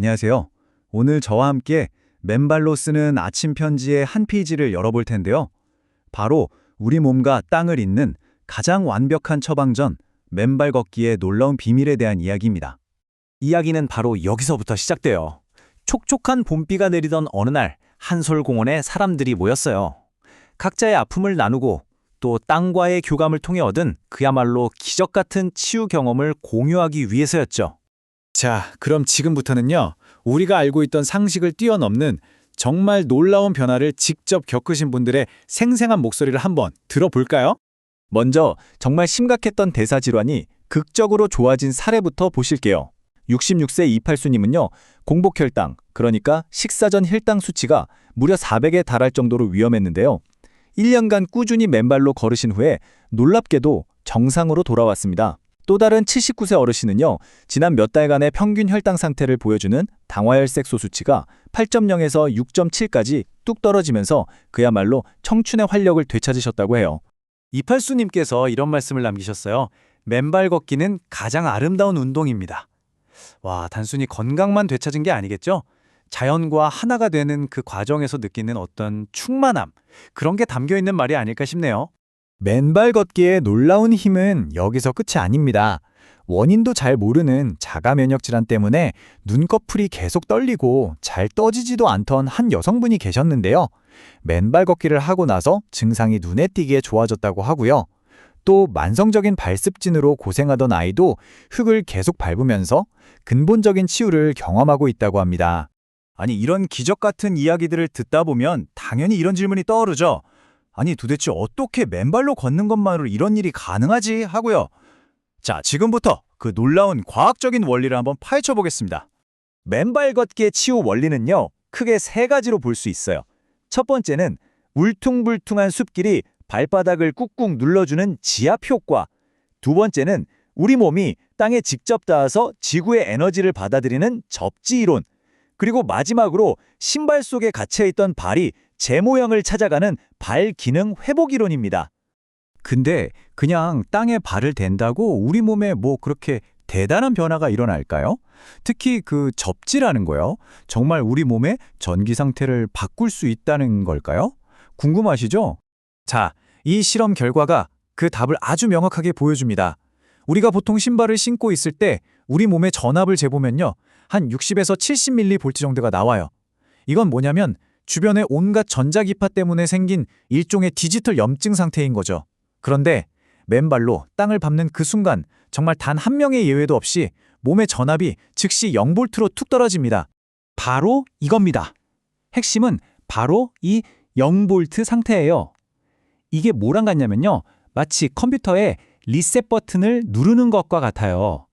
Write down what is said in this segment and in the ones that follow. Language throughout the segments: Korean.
안녕하세요. 오늘 저와 함께 맨발로 쓰는 아침 편지의 한 페이지를 열어볼 텐데요. 바로 우리 몸과 땅을 잇는 가장 완벽한 처방전, 맨발 걷기의 놀라운 비밀에 대한 이야기입니다. 이야기는 바로 여기서부터 시작돼요. 촉촉한 봄비가 내리던 어느 날 한솔공원에 사람들이 모였어요. 각자의 아픔을 나누고 또 땅과의 교감을 통해 얻은 그야말로 기적 같은 치유 경험을 공유하기 위해서였죠. 자, 그럼 지금부터는요, 우리가 알고 있던 상식을 뛰어넘는 정말 놀라운 변화를 직접 겪으신 분들의 생생한 목소리를 한번 들어볼까요? 먼저 정말 심각했던 대사질환이 극적으로 좋아진 사례부터 보실게요. 66세 이팔수님은요, 공복혈당, 그러니까 식사 전 혈당 수치가 무려 400에 달할 정도로 위험했는데요. 1년간 꾸준히 맨발로 걸으신 후에 놀랍게도 정상으로 돌아왔습니다. 또 다른 79세 어르신은요, 지난 몇 달간의 평균 혈당 상태를 보여주는 당화혈색소 수치가 8.0에서 6.7까지 뚝 떨어지면서 그야말로 청춘의 활력을 되찾으셨다고 해요. 이팔수님께서 이런 말씀을 남기셨어요. 맨발 걷기는 가장 아름다운 운동입니다. 와, 단순히 건강만 되찾은 게 아니겠죠? 자연과 하나가 되는 그 과정에서 느끼는 어떤 충만함, 그런 게 담겨있는 말이 아닐까 싶네요. 맨발 걷기의 놀라운 힘은 여기서 끝이 아닙니다. 원인도 잘 모르는 자가 면역 질환 때문에 눈꺼풀이 계속 떨리고 잘 떠지지도 않던 한 여성분이 계셨는데요. 맨발 걷기를 하고 나서 증상이 눈에 띄게 좋아졌다고 하고요. 또 만성적인 발습진으로 고생하던 아이도 흙을 계속 밟으면서 근본적인 치유를 경험하고 있다고 합니다. 아니, 이런 기적 같은 이야기들을 듣다 보면 당연히 이런 질문이 떠오르죠. 아니, 도대체 어떻게 맨발로 걷는 것만으로 이런 일이 가능하지? 하고요. 자, 지금부터 그 놀라운 과학적인 원리를 한번 파헤쳐 보겠습니다. 맨발 걷기의 치유 원리는요, 크게 세 가지로 볼 수 있어요. 첫 번째는 울퉁불퉁한 숲길이 발바닥을 꾹꾹 눌러주는 지압 효과. 두 번째는 우리 몸이 땅에 직접 닿아서 지구의 에너지를 받아들이는 접지 이론. 그리고 마지막으로 신발 속에 갇혀있던 발이 제 모양을 찾아가는 발 기능 회복 이론입니다. 근데 그냥 땅에 발을 댄다고 우리 몸에 뭐 그렇게 대단한 변화가 일어날까요? 특히 그 접지라는 거요. 정말 우리 몸의 전기 상태를 바꿀 수 있다는 걸까요? 궁금하시죠? 자, 이 실험 결과가 그 답을 아주 명확하게 보여줍니다. 우리가 보통 신발을 신고 있을 때 우리 몸의 전압을 재보면요, 한 60에서 70mV 정도가 나와요. 이건 뭐냐면 주변의 온갖 전자기파 때문에 생긴 일종의 디지털 염증 상태인 거죠. 그런데 맨발로 땅을 밟는 그 순간 정말 단 한 명의 예외도 없이 몸의 전압이 즉시 0볼트로 툭 떨어집니다. 바로 이겁니다. 핵심은 바로 이 0볼트 상태예요. 이게 뭐랑 같냐면요, 마치 컴퓨터에 리셋 버튼을 누르는 것과 같아요.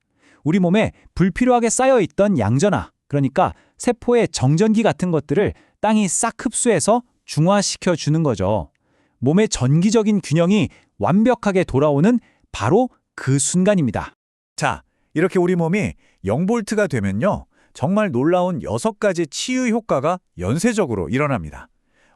우리 몸에 불필요하게 쌓여있던 양전하, 그러니까 세포의 정전기 같은 것들을 땅이 싹 흡수해서 중화시켜 주는 거죠. 몸의 전기적인 균형이 완벽하게 돌아오는 바로 그 순간입니다. 자, 이렇게 우리 몸이 0볼트가 되면요, 정말 놀라운 6가지 치유 효과가 연쇄적으로 일어납니다.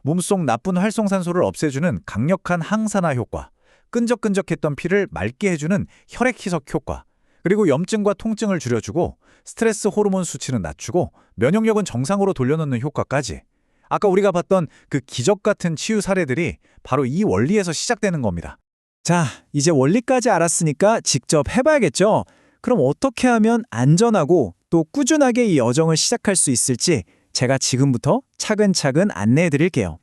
몸속 나쁜 활성산소를 없애주는 강력한 항산화 효과, 끈적끈적했던 피를 맑게 해주는 혈액 희석 효과, 그리고 염증과 통증을 줄여주고 스트레스 호르몬 수치는 낮추고 면역력은 정상으로 돌려놓는 효과까지. 아까 우리가 봤던 그 기적 같은 치유 사례들이 바로 이 원리에서 시작되는 겁니다. 자, 이제 원리까지 알았으니까 직접 해봐야겠죠? 그럼 어떻게 하면 안전하고 또 꾸준하게 이 여정을 시작할 수 있을지 제가 지금부터 차근차근 안내해 드릴게요.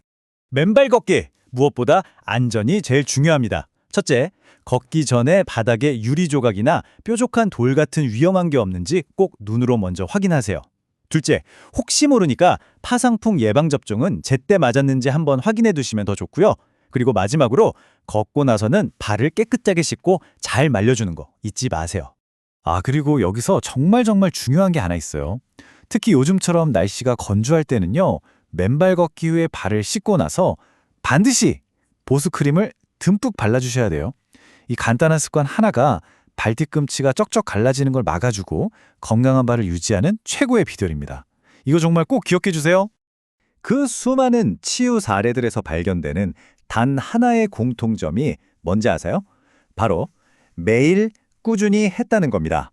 맨발 걷기! 무엇보다 안전이 제일 중요합니다. 첫째, 걷기 전에 바닥에 유리 조각이나 뾰족한 돌 같은 위험한 게 없는지 꼭 눈으로 먼저 확인하세요. 둘째, 혹시 모르니까 파상풍 예방접종은 제때 맞았는지 한번 확인해 두시면 더 좋고요. 그리고 마지막으로 걷고 나서는 발을 깨끗하게 씻고 잘 말려주는 거 잊지 마세요. 아, 그리고 여기서 정말 중요한 게 하나 있어요. 특히 요즘처럼 날씨가 건조할 때는요, 맨발 걷기 후에 발을 씻고 나서 반드시 보습크림을 듬뿍 발라주셔야 돼요. 이 간단한 습관 하나가 발 뒤꿈치가 쩍쩍 갈라지는 걸 막아주고 건강한 발을 유지하는 최고의 비결입니다. 이거 정말 꼭 기억해 주세요. 그 수많은 치유 사례들에서 발견되는 단 하나의 공통점이 뭔지 아세요? 바로 매일 꾸준히 했다는 겁니다.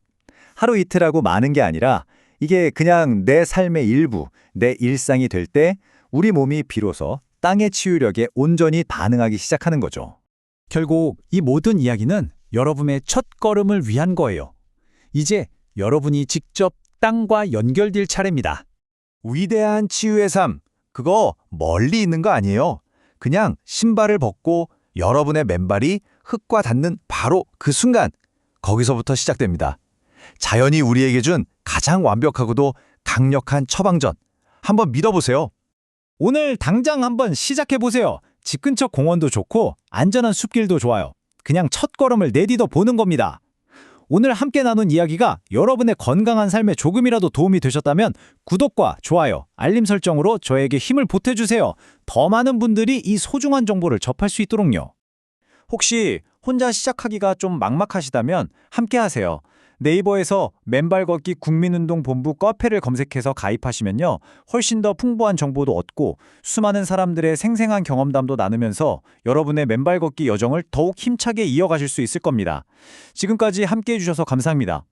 하루 이틀하고 많은 게 아니라 이게 그냥 내 삶의 일부, 내 일상이 될 때 우리 몸이 비로소 땅의 치유력에 온전히 반응하기 시작하는 거죠. 결국 이 모든 이야기는 여러분의 첫 걸음을 위한 거예요. 이제 여러분이 직접 땅과 연결될 차례입니다. 위대한 치유의 삶, 그거 멀리 있는 거 아니에요. 그냥 신발을 벗고 여러분의 맨발이 흙과 닿는 바로 그 순간, 거기서부터 시작됩니다. 자연이 우리에게 준 가장 완벽하고도 강력한 처방전, 한번 믿어보세요. 오늘 당장 한번 시작해보세요. 집 근처 공원도 좋고 안전한 숲길도 좋아요. 그냥 첫 걸음을 내디뎌 보는 겁니다. 오늘 함께 나눈 이야기가 여러분의 건강한 삶에 조금이라도 도움이 되셨다면 구독과 좋아요, 알림 설정으로 저에게 힘을 보태주세요. 더 많은 분들이 이 소중한 정보를 접할 수 있도록요. 혹시 혼자 시작하기가 좀 막막하시다면 함께 하세요. 네이버에서 맨발 걷기 국민운동본부 카페를 검색해서 가입하시면요. 훨씬 더 풍부한 정보도 얻고 수많은 사람들의 생생한 경험담도 나누면서 여러분의 맨발 걷기 여정을 더욱 힘차게 이어가실 수 있을 겁니다. 지금까지 함께 해주셔서 감사합니다.